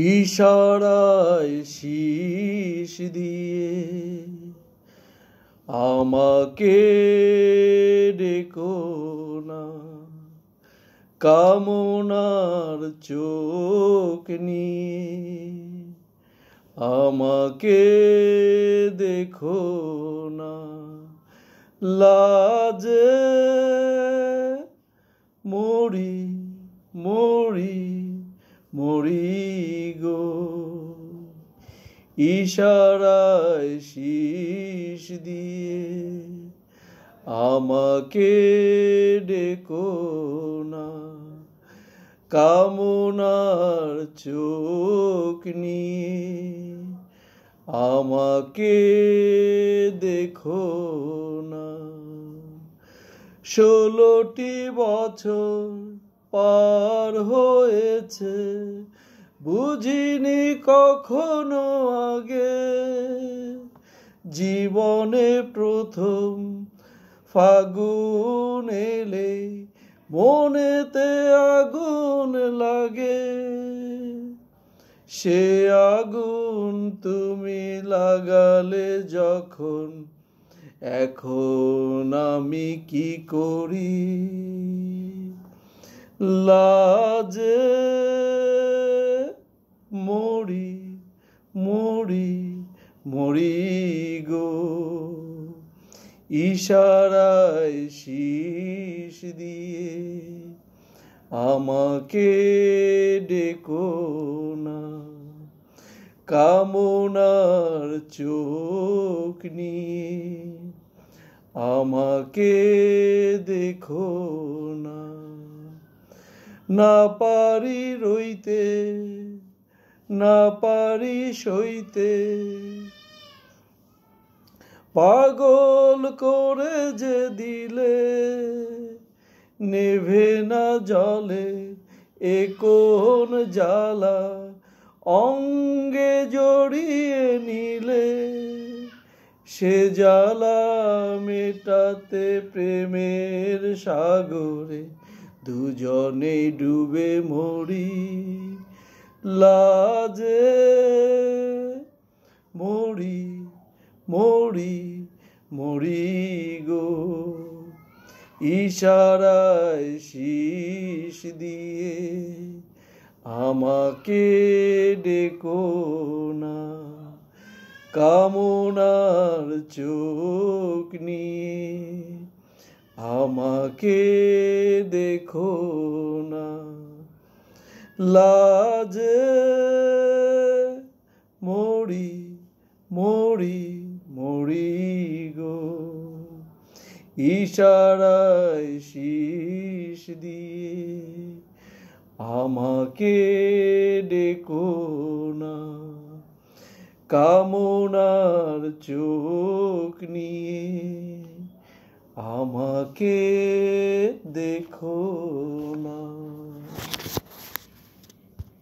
ইশারায় শীষ দিয়ে আমাকে ডেকো না, কামনার চোখ নিয়ে আমাকে দেখো না, লাজে মরি মরি মরি গো। ইশারায় শীষ দিয়ে আমাকে ডেকো না, কামনার চোখ নিয়ে আমাকে দেখো না। 16টি বছর পার হয়েছে, বুঝিনি কখনো আগে জীবনে প্রথম ফাগুন এলে মনেতে আগুন লাগে। সে আগুন তুমি লাগালে যখন, এখন আমি কি করি? লাজে মরি মরি মরি গো। ইশারায় শীষ দিয়ে আমাকে ডেকো না, কামনার চোখ নিয়ে আমাকে দেখো না। না পারি রইতে, না পারি সইতে, পাগল করে যে দিলে নেভে না জলে এ কোন জ্বালা, অঙ্গে জড়িয়ে নিলে সে জ্বালা মেটাতে প্রেমের সাগরে দুজনে ডুবে মরি। লাজে মরি মরি মরি গো। ইশারায় শীষ দিয়ে আমাকে ডেকো না, কামনার চোখ নিয়ে আমাকে দেখো না। লাজে মরি মরি মরি গো। ইশারায় শীষ দিয়ে আমাকে ডেকো না, কামনার চোখ নিয়ে আমাকে দেখো না।